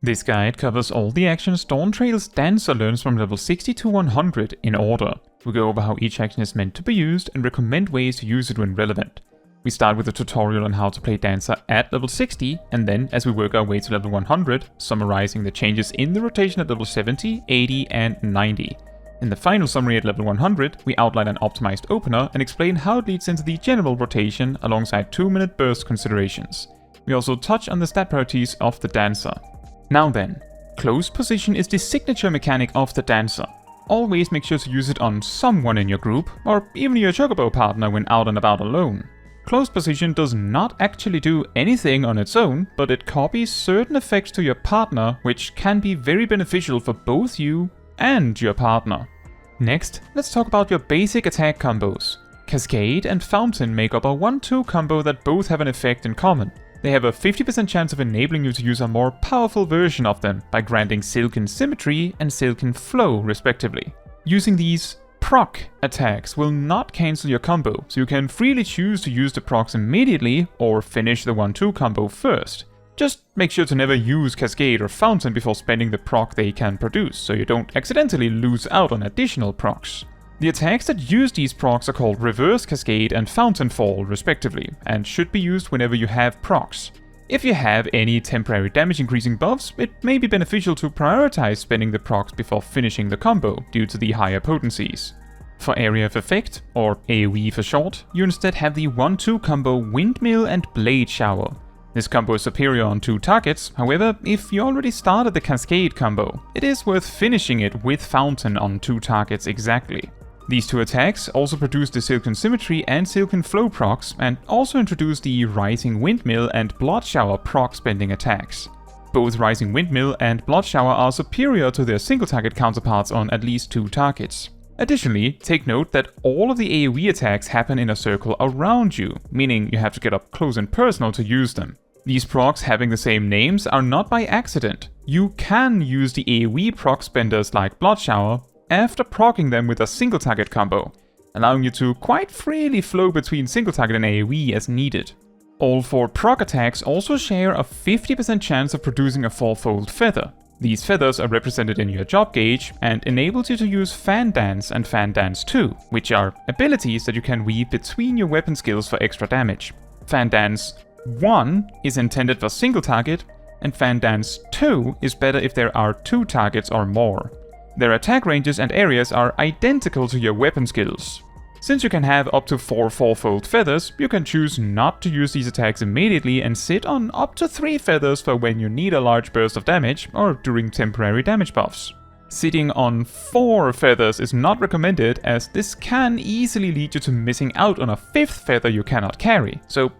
This guide covers all the actions Dawntrail's dancer learns from level 60 to 100 in order. We go over how each action is meant to be used and recommend ways to use it when relevant. We start with a tutorial on how to play dancer at level 60, and then as we work our way to level 100, summarizing the changes in the rotation at level 70, 80 and 90. In the final summary at level 100, we outline an optimized opener and explain how it leads into the general rotation alongside 2-minute burst considerations. We also touch on the stat priorities of the dancer. Now then, close position is the signature mechanic of the dancer. Always make sure to use it on someone in your group, or even your chocobo partner when out and about alone. Close position does not actually do anything on its own, but it copies certain effects to your partner, which can be very beneficial for both you and your partner. Next, let's talk about your basic attack combos. Cascade and Fountain make up a 1-2 combo that both have an effect in common. They have a 50% chance of enabling you to use a more powerful version of them by granting Silken Symmetry and Silken Flow respectively. Using these proc attacks will not cancel your combo, so you can freely choose to use the procs immediately or finish the 1-2 combo first. Just make sure to never use Cascade or Fountain before spending the proc they can produce, so you don't accidentally lose out on additional procs. The attacks that use these procs are called Reverse Cascade and Fountain Fall respectively, and should be used whenever you have procs. If you have any temporary damage increasing buffs, it may be beneficial to prioritize spending the procs before finishing the combo, due to the higher potencies. For Area of Effect, or AoE for short, you instead have the 1-2 combo Windmill and Blade Shower. This combo is superior on 2 targets, however, if you already started the Cascade combo, it is worth finishing it with Fountain on 2 targets exactly. These 2 attacks also produce the Silken Symmetry and Silken Flow procs, and also introduce the Rising Windmill and Blood Shower proc spending attacks. Both Rising Windmill and Blood Shower are superior to their single target counterparts on at least 2 targets. Additionally, take note that all of the AoE attacks happen in a circle around you, meaning you have to get up close and personal to use them. These procs having the same names are not by accident. You can use the AoE proc spenders like Blood Shower after proccing them with a single target combo, allowing you to quite freely flow between single target and AoE as needed. All 4 proc attacks also share a 50% chance of producing a Fourfold Feather. These feathers are represented in your job gauge and enables you to use Fan Dance and Fan Dance 2, which are abilities that you can weave between your weapon skills for extra damage. Fan Dance 1 is intended for single target, and Fan Dance 2 is better if there are 2 targets or more. Their attack ranges and areas are identical to your weapon skills. Since you can have up to 4 Fourfold Feathers, you can choose not to use these attacks immediately and sit on up to 3 feathers for when you need a large burst of damage or during temporary damage buffs. Sitting on 4 feathers is not recommended, as this can easily lead you to missing out on a 5th feather you cannot carry, so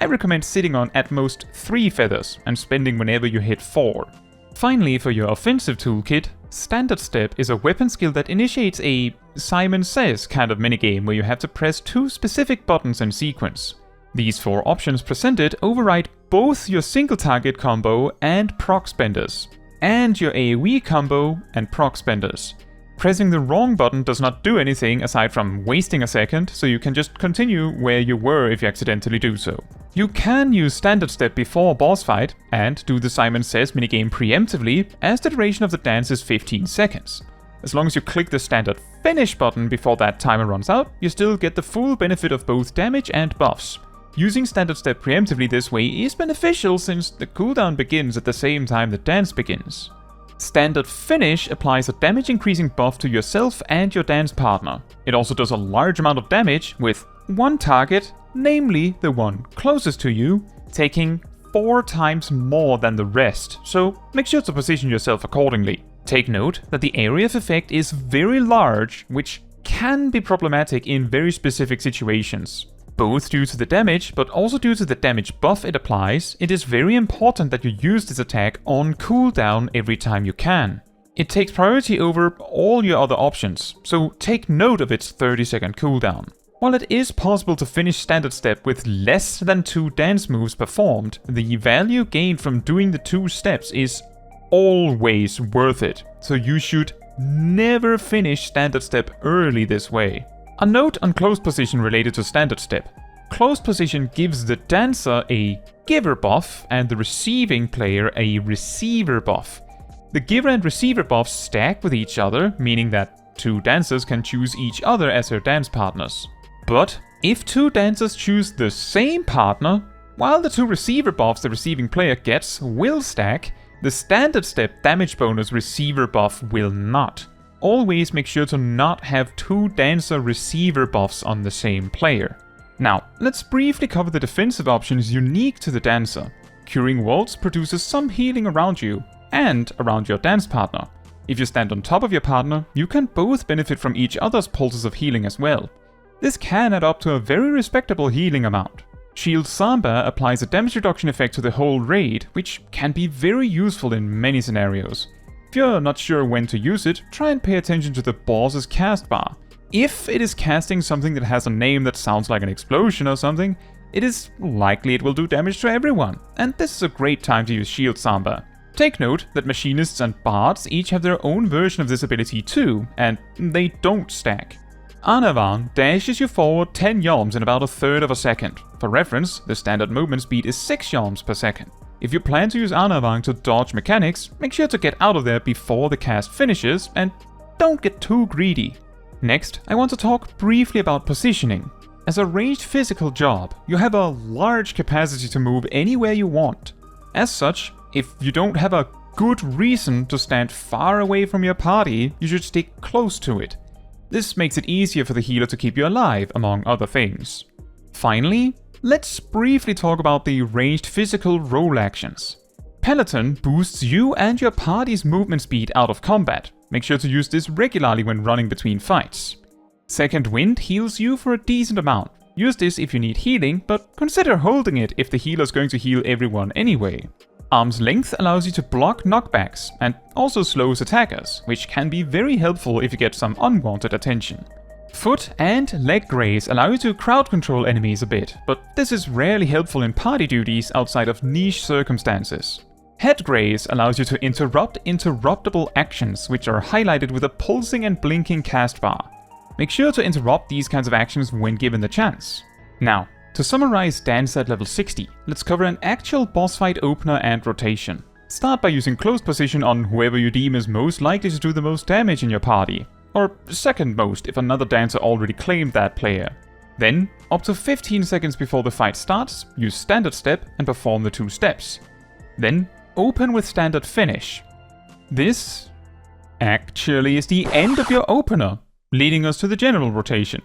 I recommend sitting on at most 3 feathers and spending whenever you hit 4. Finally, for your offensive toolkit, Standard Step is a weapon skill that initiates a Simon Says kind of minigame where you have to press 2 specific buttons in sequence. These 4 options presented override both your single target combo and proc spenders, and your AoE combo and proc spenders. Pressing the wrong button does not do anything aside from wasting a second, so you can just continue where you were if you accidentally do so. You can use Standard Step before a boss fight and do the Simon Says minigame preemptively, as the duration of the dance is 15 seconds. As long as you click the standard Finish button before that timer runs out, you still get the full benefit of both damage and buffs. Using Standard Step preemptively this way is beneficial since the cooldown begins at the same time the dance begins. Standard Finish applies a damage increasing buff to yourself and your dance partner. It also does a large amount of damage with one target, namely the one closest to you, taking 4 times more than the rest, so make sure to position yourself accordingly. Take note that the area of effect is very large, which can be problematic in very specific situations. Both due to the damage, but also due to the damage buff it applies, it is very important that you use this attack on cooldown every time you can. It takes priority over all your other options, so take note of its 30-second cooldown. While it is possible to finish Standard Step with less than 2 dance moves performed, the value gained from doing the 2 steps is always worth it, so you should never finish Standard Step early this way. A note on close position related to Standard Step. closed position gives the dancer a giver buff and the receiving player a receiver buff. The giver and receiver buffs stack with each other, meaning that two dancers can choose each other as their dance partners. But if two dancers choose the same partner, while the two receiver buffs the receiving player gets will stack, the standard step damage bonus receiver buff will not. Always make sure to not have two dancer receiver buffs on the same player. Now, let's briefly cover the defensive options unique to the dancer. Curing Waltz produces some healing around you and around your dance partner. If you stand on top of your partner, you can both benefit from each other's pulses of healing as well. This can add up to a very respectable healing amount. Shield Samba applies a damage reduction effect to the whole raid, which can be very useful in many scenarios. If you're not sure when to use it, try and pay attention to the boss's cast bar. If it is casting something that has a name that sounds like an explosion or something, it is likely it will do damage to everyone, and this is a great time to use Shield Samba. Take note that machinists and bards each have their own version of this ability too, and they don't stack. Anavan dashes you forward 10 yalms in about a third of a second. For reference, the standard movement speed is 6 yalms per second. If you plan to use Anavan to dodge mechanics, make sure to get out of there before the cast finishes, and don't get too greedy. Next, I want to talk briefly about positioning. As a ranged physical job, you have a large capacity to move anywhere you want. As such, if you don't have a good reason to stand far away from your party, you should stick close to it. This makes it easier for the healer to keep you alive, among other things. Finally, let's briefly talk about the ranged physical role actions. Peloton boosts you and your party's movement speed out of combat. Make sure to use this regularly when running between fights. Second Wind heals you for a decent amount. Use this if you need healing, but consider holding it if the healer is going to heal everyone anyway. Arm's Length allows you to block knockbacks and also slows attackers, which can be very helpful if you get some unwanted attention. Foot and Leg Graze allow you to crowd control enemies a bit, but this is rarely helpful in party duties outside of niche circumstances. Head Graze allows you to interrupt interruptible actions, which are highlighted with a pulsing and blinking cast bar. Make sure to interrupt these kinds of actions when given the chance. Now, to summarize Dance at level 60, let's cover an actual boss fight opener and rotation. Start by using closed position on whoever you deem is most likely to do the most damage in your party, or second most if another dancer already claimed that player. Then, up to 15 seconds before the fight starts, use standard step and perform the 2 steps. Then, open with standard finish. This actually is the end of your opener, leading us to the general rotation.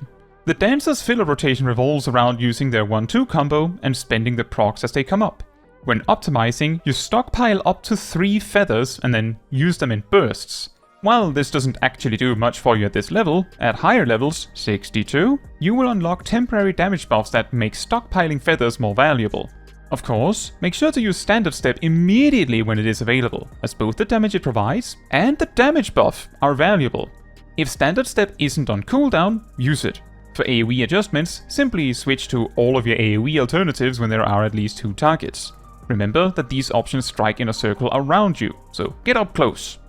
The dancer's filler rotation revolves around using their 1-2 combo and spending the procs as they come up. When optimizing, you stockpile up to 3 feathers and then use them in bursts. While this doesn't actually do much for you at this level, at higher levels, 62, you will unlock temporary damage buffs that make stockpiling feathers more valuable. Of course, make sure to use standard step immediately when it is available, as both the damage it provides and the damage buff are valuable. If standard step isn't on cooldown, use it. For AoE adjustments, simply switch to all of your AoE alternatives when there are at least 2 targets. Remember that these options strike in a circle around you, so get up close.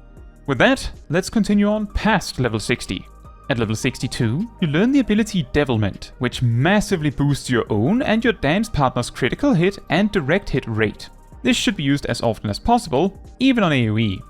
With that, let's continue on past level 60. At level 62, you learn the ability Devilment, which massively boosts your own and your dance partner's critical hit and direct hit rate. This should be used as often as possible, even on AoE.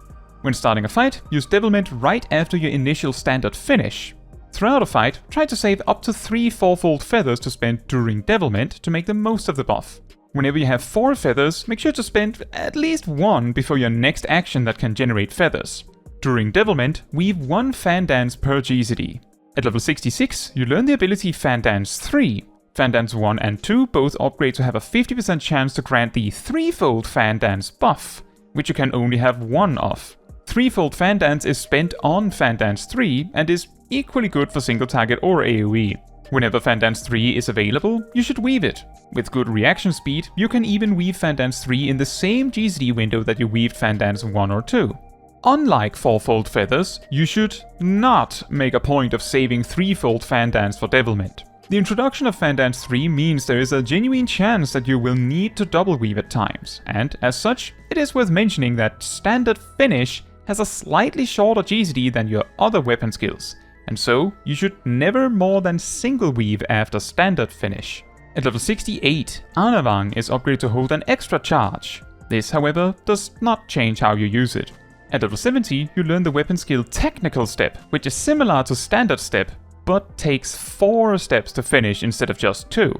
When starting a fight, use Devilment right after your initial standard finish. Throughout a fight, try to save up to 3 Fourfold Feathers to spend during Devilment to make the most of the buff. Whenever you have 4 feathers, make sure to spend at least 1 before your next action that can generate feathers. During Devilment, weave 1 Fan Dance per GZD. At level 66, you learn the ability Fan Dance 3. Fan Dance 1 and 2 both upgrade to have a 50% chance to grant the threefold Fan Dance buff, which you can only have 1 of. Threefold Fan Dance is spent on Fan Dance 3 and is equally good for single target or AoE. Whenever Fan Dance 3 is available, you should weave it. With good reaction speed, you can even weave Fan Dance 3 in the same GZD window that you weaved Fan Dance 1 or 2. Unlike Fourfold Feathers, you should not make a point of saving threefold Fan Dance for Devilment. The introduction of Fan Dance 3 means there is a genuine chance that you will need to double weave at times, and as such, it is worth mentioning that Standard Finish has a slightly shorter GZD than your other weapon skills, and so you should never more than single weave after Standard Finish. At level 68, Anavang is upgraded to hold an extra charge. This, however, does not change how you use it. At level 70, you learn the weapon skill Technical Step, which is similar to Standard Step, but takes 4 steps to finish instead of just 2.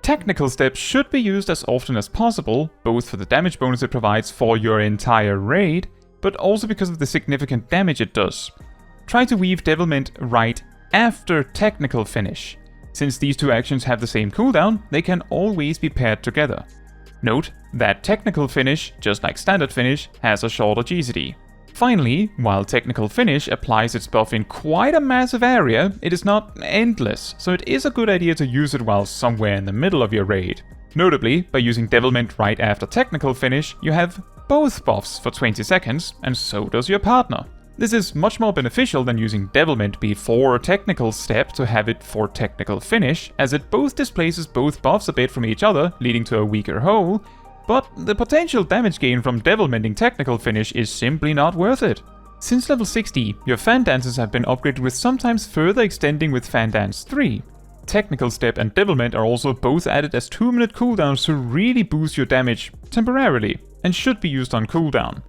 Technical Step should be used as often as possible, both for the damage bonus it provides for your entire raid, but also because of the significant damage it does. Try to weave Devilment right after Technical Finish. Since these two actions have the same cooldown, they can always be paired together. Note that Technical Finish, just like Standard Finish, has a shorter GCD. Finally, while Technical Finish applies its buff in quite a massive area, it is not endless, so it is a good idea to use it while somewhere in the middle of your raid. Notably, by using Devilment right after Technical Finish, you have both buffs for 20 seconds, and so does your partner. This is much more beneficial than using Devilment before Technical Step to have it for Technical Finish, as it both displaces both buffs a bit from each other, leading to a weaker whole, but the potential damage gain from Devilmenting Technical Finish is simply not worth it. Since level 60, your Fan Dances have been upgraded with sometimes further extending with Fan Dance 3. Technical Step and Devilment are also both added as 2-minute cooldowns to really boost your damage temporarily, and should be used on cooldown.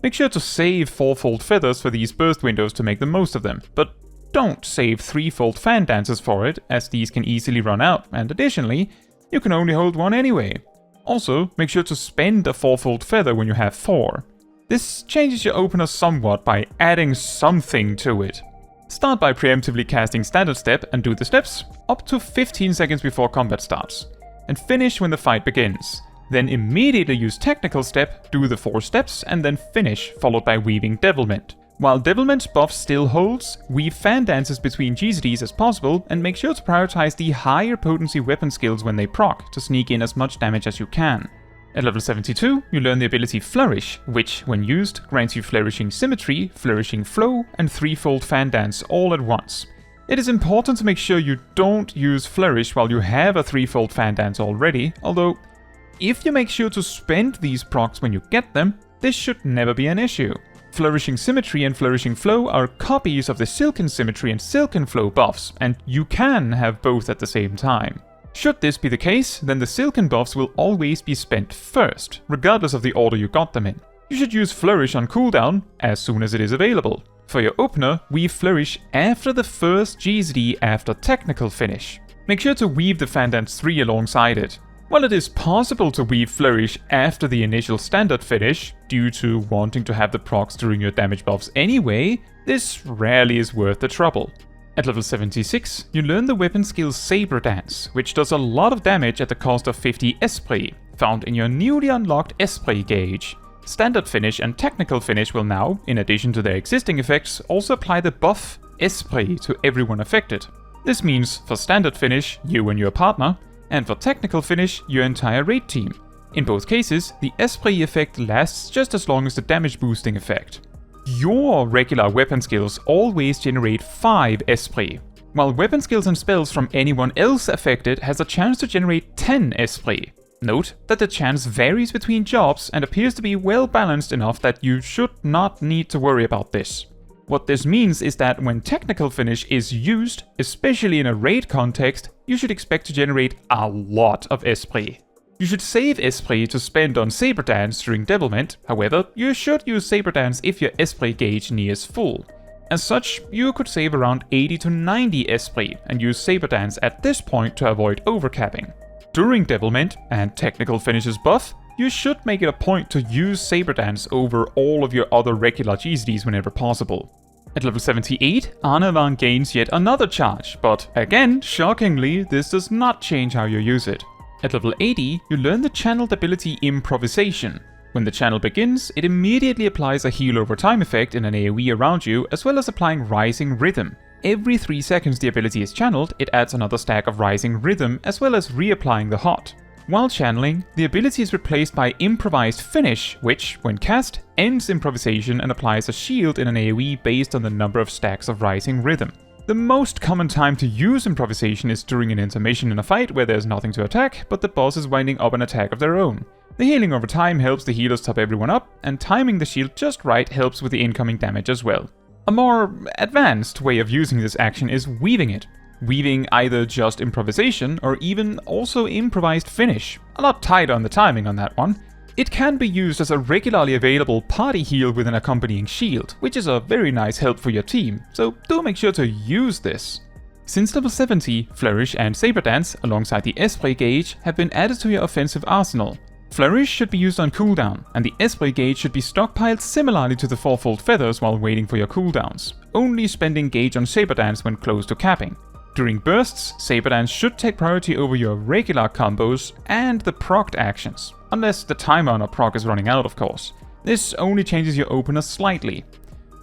Make sure to save Fourfold Feathers for these burst windows to make the most of them, but don't save Threefold Fan Dances for it, as these can easily run out, and additionally, you can only hold one anyway. Also, make sure to spend a Fourfold Feather when you have 4. This changes your opener somewhat by adding something to it. Start by preemptively casting Standard Step and do the steps up to 15 seconds before combat starts, and finish when the fight begins. Then immediately use Technical Step, do the 4 steps, and then finish, followed by weaving Devilment. While Devilment's buff still holds, weave Fan Dances between GCDs as possible, and make sure to prioritize the higher potency weapon skills when they proc, to sneak in as much damage as you can. At level 72, you learn the ability Flourish, which, when used, grants you Flourishing Symmetry, Flourishing Flow, and Threefold Fan Dance all at once. It is important to make sure you don't use Flourish while you have a Threefold Fan Dance already, although if you make sure to spend these procs when you get them, this should never be an issue. Flourishing Symmetry and Flourishing Flow are copies of the Silken Symmetry and Silken Flow buffs, and you can have both at the same time. Should this be the case, then the Silken buffs will always be spent first, regardless of the order you got them in. You should use Flourish on cooldown as soon as it is available. For your opener, weave Flourish after the first GCD after Technical Finish. Make sure to weave the Fan Dance 3 alongside it. While it is possible to weave Flourish after the initial Standard Finish, due to wanting to have the procs during your damage buffs anyway, this rarely is worth the trouble. At level 76, you learn the weapon skill Saber Dance, which does a lot of damage at the cost of 50 Esprit, found in your newly unlocked Esprit gauge. Standard Finish and Technical Finish will now, in addition to their existing effects, also apply the buff Esprit to everyone affected. This means for Standard Finish, you and your partner, and for Technical Finish, your entire raid team. In both cases, the Esprit effect lasts just as long as the damage boosting effect. Your regular weapon skills always generate 5 Esprit, while weapon skills and spells from anyone else affected has a chance to generate 10 Esprit. Note that the chance varies between jobs and appears to be well balanced enough that you should not need to worry about this. What this means is that when Technical Finish is used, especially in a raid context, you should expect to generate a lot of Esprit. You should save Esprit to spend on Saber Dance during Devilment, however, you should use Saber Dance if your Esprit gauge nears full. As such, you could save around 80 to 90 Esprit and use Saber Dance at this point to avoid overcapping. During Devilment and Technical Finish's buff, you should make it a point to use Saber Dance over all of your other regular GCDs whenever possible. At level 78, Anavan gains yet another charge, but again, shockingly, this does not change how you use it. At level 80, you learn the channeled ability Improvisation. When the channel begins, it immediately applies a heal over time effect in an AoE around you, as well as applying Rising Rhythm. Every 3 seconds the ability is channeled, it adds another stack of Rising Rhythm, as well as reapplying the hot. While channeling, the ability is replaced by Improvised Finish, which, when cast, ends Improvisation and applies a shield in an AoE based on the number of stacks of Rising Rhythm. The most common time to use Improvisation is during an intermission in a fight where there's nothing to attack, but the boss is winding up an attack of their own. The healing over time helps the healers top everyone up, and timing the shield just right helps with the incoming damage as well. A more advanced way of using this action is weaving it. weaving either just improvisation or even also improvised finish. A lot tighter on the timing on that one. It can be used as a regularly available party heal with an accompanying shield, which is a very nice help for your team, so do make sure to use this. Since level 70, Flourish and Saber Dance, alongside the Esprit gauge, have been added to your offensive arsenal. Flourish should be used on cooldown, and the Esprit gauge should be stockpiled similarly to the Fourfold Feathers while waiting for your cooldowns, only spending gauge on Saber Dance when close to capping. During bursts, Saber Dance should take priority over your regular combos and the procced actions, unless the timer on a proc is running out, of course. This only changes your opener slightly.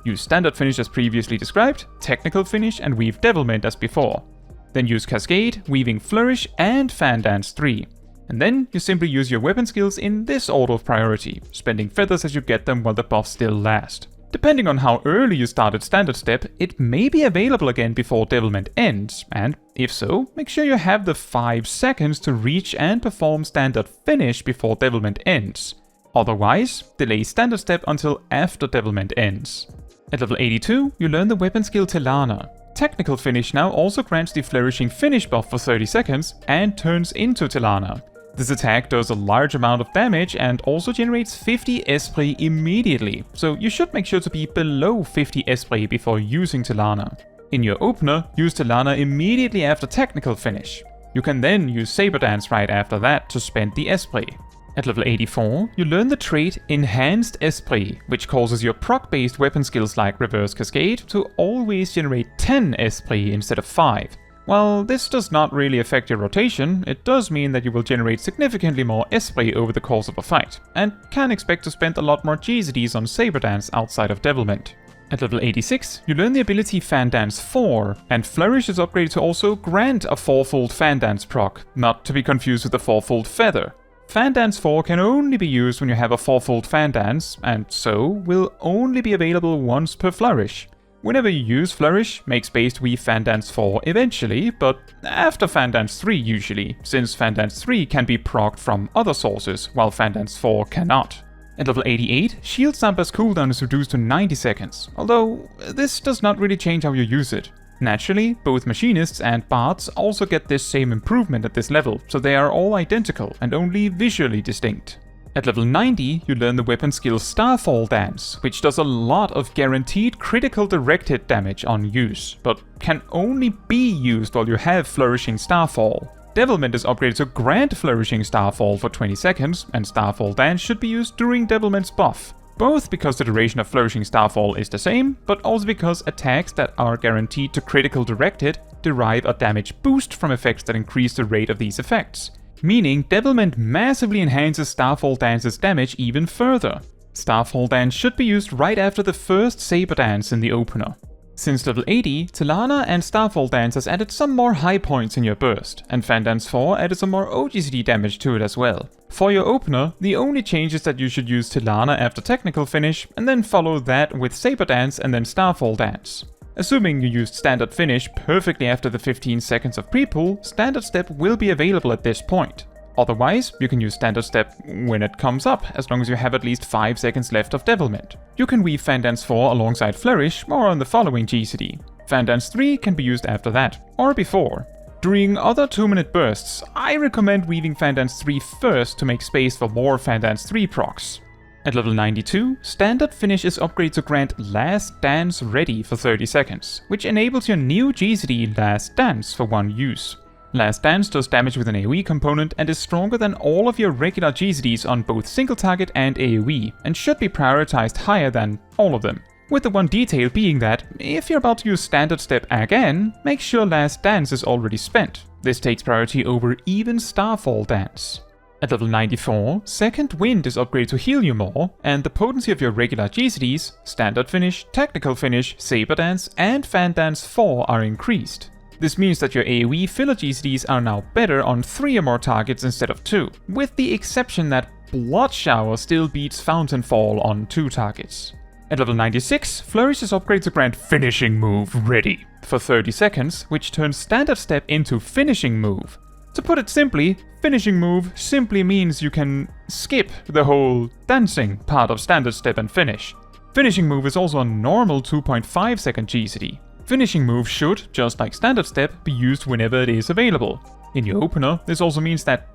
Use Standard Finish as previously described, Technical Finish and Weave Devilment as before. Then use Cascade, Weaving Flourish and Fan Dance 3. And then you simply use your weapon skills in this order of priority, spending feathers as you get them while the buffs still last. Depending on how early you started Standard Step, it may be available again before Devilment ends, and if so, make sure you have the 5 seconds to reach and perform Standard Finish before Devilment ends. Otherwise, delay Standard Step until after Devilment ends. At level 82, you learn the weapon skill Tillana. Technical Finish now also grants the Flourishing Finish buff for 30 seconds and turns into Tillana. This attack does a large amount of damage and also generates 50 Esprit immediately, so you should make sure to be below 50 Esprit before using Tillana. In your opener, use Tillana immediately after Technical Finish. You can then use Saber Dance right after that to spend the Esprit. At level 84, you learn the trait Enhanced Esprit, which causes your proc-based weapon skills like Reverse Cascade to always generate 10 Esprit instead of 5. While this does not really affect your rotation, it does mean that you will generate significantly more Esprit over the course of a fight, and can expect to spend a lot more GZDs on Saber Dance outside of Devilment. At level 86, you learn the ability Fan Dance 4, and Flourish is upgraded to also grant a Fourfold Fan Dance proc, not to be confused with the Fourfold Feather. Fan Dance 4 can only be used when you have a Fourfold Fan Dance, and so will only be available once per Flourish. Whenever you use Flourish, make space to weave Fan Dance 4 eventually, but after Fan Dance 3 usually, since Fan Dance 3 can be procced from other sources, while Fan Dance 4 cannot. At level 88, Shield Stamper's cooldown is reduced to 90 seconds, although this does not really change how you use it. Naturally, both Machinists and Bards also get this same improvement at this level, so they are all identical and only visually distinct. At level 90, you learn the weapon skill Starfall Dance, which does a lot of guaranteed critical directed damage on use, but can only be used while you have Flourishing Starfall. Devilment is upgraded to grant Flourishing Starfall for 20 seconds, and Starfall Dance should be used during Devilment's buff. Both because the duration of Flourishing Starfall is the same, but also because attacks that are guaranteed to critical directed derive a damage boost from effects that increase the rate of these effects. Meaning Devilment massively enhances Starfall Dance's damage even further. Starfall Dance should be used right after the first Saber Dance in the opener. Since level 80, Tillana and Starfall Dance has added some more high points in your burst, and Fan Dance 4 added some more OGCD damage to it as well. For your opener, the only change is that you should use Tillana after Technical Finish, and then follow that with Saber Dance and then Starfall Dance. Assuming you used Standard Finish perfectly after the 15 seconds of pre-pull, Standard Step will be available at this point. Otherwise, you can use Standard Step when it comes up, as long as you have at least 5 seconds left of Devilment. You can weave Fan Dance 4 alongside Flourish or on the following GCD. Fan Dance 3 can be used after that, or before. During other 2-minute bursts, I recommend weaving Fan Dance 3 first to make space for more Fan Dance 3 procs. At level 92, Standard Finish is upgraded to grant Last Dance Ready for 30 seconds, which enables your new GCD Last Dance for one use. Last Dance does damage with an AoE component and is stronger than all of your regular GCDs on both single target and AoE, and should be prioritized higher than all of them. With the one detail being that, if you're about to use Standard Step again, make sure Last Dance is already spent. This takes priority over even Starfall Dance. At level 94, Second Wind is upgraded to heal you more, and the potency of your regular GCDs, Standard Finish, Technical Finish, Saber Dance, and Fan Dance 4 are increased. This means that your AoE filler GCDs are now better on 3 or more targets instead of 2, with the exception that Blood Shower still beats Fountain Fall on 2 targets. At level 96, Flourish is upgraded to grant Finishing Move Ready for 30 seconds, which turns Standard Step into Finishing Move. To put it simply, Finishing Move simply means you can skip the whole dancing part of Standard Step and finish. Finishing Move is also a normal 2.5 second GCD. Finishing move should, just like standard step, be used whenever it is available. In your opener, this also means that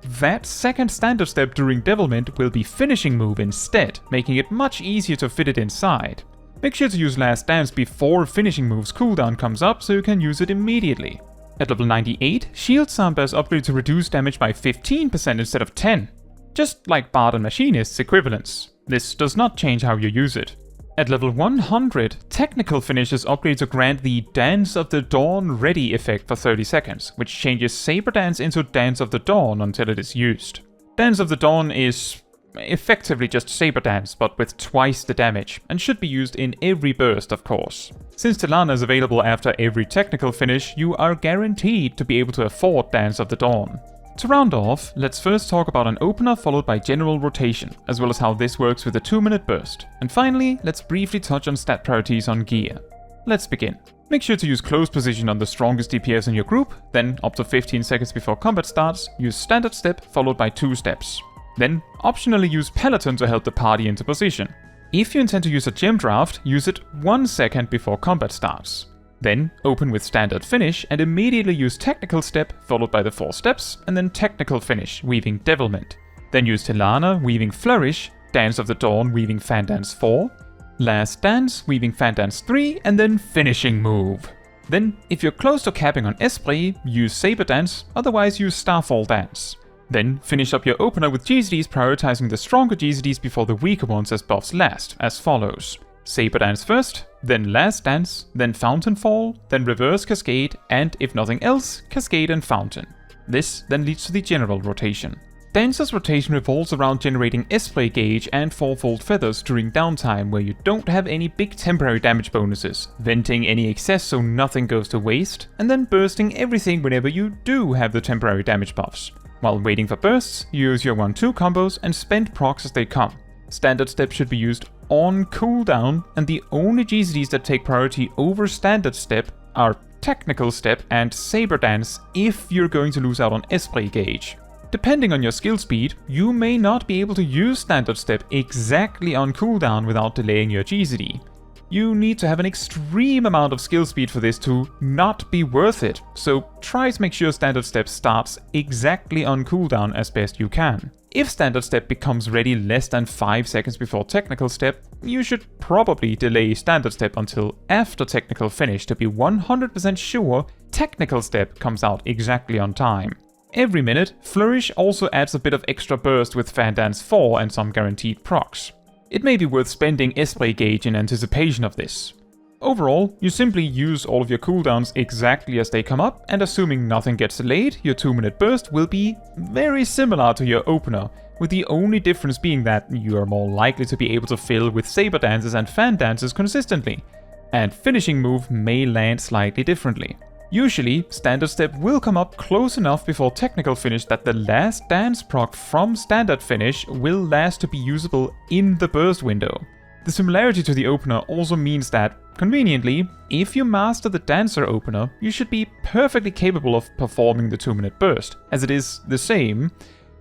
second standard step during devilment will be finishing move instead, making it much easier to fit it inside. Make sure to use Last Dance before finishing move's cooldown comes up so you can use it immediately. At level 98, Shield Samba is upgraded to reduce damage by 15% instead of 10%, just like Bard and Machinist's equivalents. This does not change how you use it. At level 100, Technical Finish is upgraded to grant the Dance of the Dawn Ready effect for 30 seconds, which changes Saber Dance into Dance of the Dawn until it is used. Dance of the Dawn is effectively just Saber Dance, but with twice the damage, and should be used in every burst, of course. Since Tillana is available after every technical finish, you are guaranteed to be able to afford Dance of the Dawn. To round off, let's first talk about an opener followed by general rotation, as well as how this works with a 2-minute burst. And finally, let's briefly touch on stat priorities on gear. Let's begin. Make sure to use close position on the strongest DPS in your group, then up to 15 seconds before combat starts, use standard step followed by 2 steps. Then, optionally use Peloton to help the party into position. If you intend to use a gem draft, use it 1 second before combat starts. Then, open with standard finish and immediately use technical step followed by the 4 steps, and then technical finish, weaving devilment. Then use Tillana, weaving Flourish, Dance of the Dawn, weaving Fan Dance 4, Last Dance, weaving Fan Dance 3, and then finishing move. Then, if you're close to capping on Esprit, use Saber Dance, otherwise use Starfall Dance. Then, finish up your opener with GCDs, prioritizing the stronger GCDs before the weaker ones as buffs last, as follows. Saber Dance first, then Last Dance, then Fountain Fall, then Reverse Cascade, and if nothing else, Cascade and Fountain. This then leads to the general rotation. Dancer's rotation revolves around generating Esprit gauge and Fourfold Feathers during downtime where you don't have any big temporary damage bonuses, venting any excess so nothing goes to waste, and then bursting everything whenever you do have the temporary damage buffs. While waiting for bursts, use your 1-2 combos and spend procs as they come. Standard step should be used on cooldown, and the only GCDs that take priority over standard step are technical step and Saber Dance if you're going to lose out on Esprit gauge. Depending on your skill speed, you may not be able to use standard step exactly on cooldown without delaying your GCD. You need to have an extreme amount of skill speed for this to not be worth it, so try to make sure standard step starts exactly on cooldown as best you can. If standard step becomes ready less than 5 seconds before technical step, you should probably delay standard step until after technical finish to be 100% sure technical step comes out exactly on time. Every minute, Flourish also adds a bit of extra burst with Fan Dance 4 and some guaranteed procs. It may be worth spending Esprit gauge in anticipation of this. Overall, you simply use all of your cooldowns exactly as they come up, and assuming nothing gets delayed, your 2-minute burst will be very similar to your opener, with the only difference being that you are more likely to be able to fill with Saber Dances and Fan Dances consistently, and finishing move may land slightly differently. Usually, standard step will come up close enough before technical finish that the Last Dance proc from standard finish will last to be usable in the burst window. The similarity to the opener also means that, conveniently, if you master the Dancer opener, you should be perfectly capable of performing the 2-minute burst, as it is the same,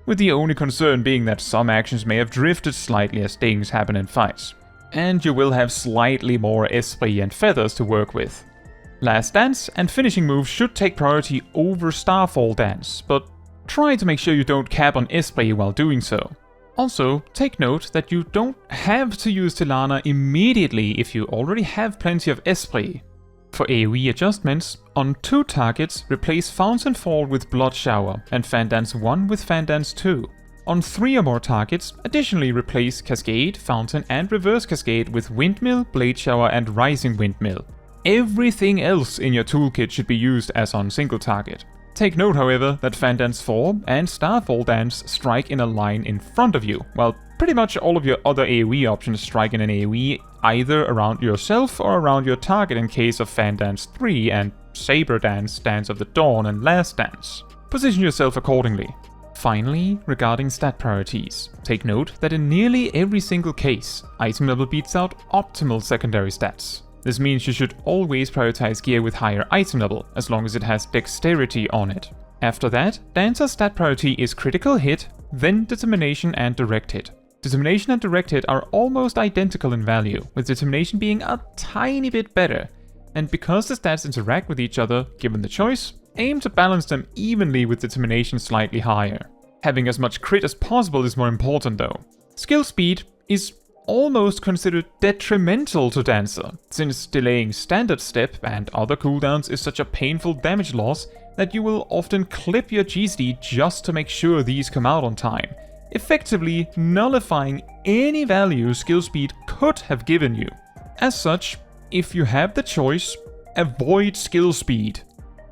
with the only concern being that some actions may have drifted slightly as things happen in fights. And you will have slightly more Esprit and Feathers to work with. Last Dance and finishing moves should take priority over Starfall Dance, but try to make sure you don't cap on Esprit while doing so. Also, take note that you don't have to use Tillana immediately if you already have plenty of Esprit. For AoE adjustments, on 2 targets, replace Fountain Fall with Blood Shower and Fan Dance 1 with Fan Dance 2. On 3 or more targets, additionally replace Cascade, Fountain and Reverse Cascade with Windmill, Blade Shower and Rising Windmill. Everything else in your toolkit should be used as on single target. Take note, however, that Fan Dance 4 and Starfall Dance strike in a line in front of you, while pretty much all of your other AoE options strike in an AoE either around yourself or around your target in case of Fan Dance 3 and Saber Dance, Dance of the Dawn and Last Dance. Position yourself accordingly. Finally, regarding stat priorities, take note that in nearly every single case, item level beats out optimal secondary stats. This means you should always prioritize gear with higher item level, as long as it has dexterity on it. After that, Dancer's stat priority is critical hit, then determination and direct hit. Determination and direct hit are almost identical in value, with determination being a tiny bit better. and because the stats interact with each other, given the choice, aim to balance them evenly with determination slightly higher. Having as much crit as possible is more important though. Skill speed is almost considered detrimental to Dancer, since delaying standard step and other cooldowns is such a painful damage loss that you will often clip your GC just to make sure these come out on time, effectively nullifying any value skill speed could have given you. As such, if you have the choice, avoid skill speed.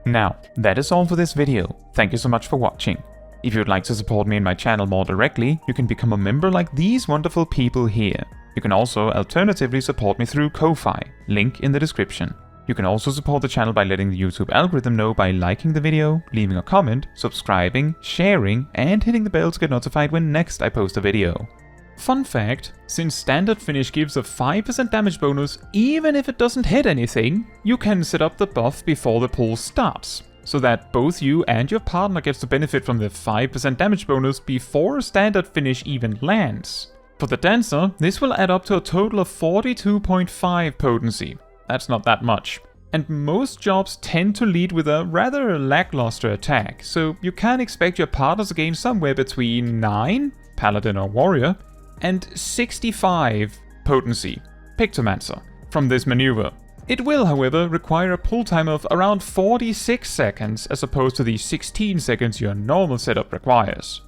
Now, that is all for this video. Thank you so much for watching. If you would like to support me and my channel more directly, you can become a member like these wonderful people here. You can also alternatively support me through Ko-Fi, link in the description. You can also support the channel by letting the YouTube algorithm know by liking the video, leaving a comment, subscribing, sharing, and hitting the bell to get notified when next I post a video. Fun fact, since standard finish gives a 5% damage bonus even if it doesn't hit anything, you can set up the buff before the pull starts, so that both you and your partner gets to benefit from the 5% damage bonus before a standard finish even lands. For the Dancer, this will add up to a total of 42.5 potency. That's not that much. And most jobs tend to lead with a rather lackluster attack, so you can expect your partner to gain somewhere between 9, Paladin or Warrior, and 65 potency, Pictomancer, from this maneuver. It will, however, require a pull time of around 46 seconds as opposed to the 16 seconds your normal setup requires.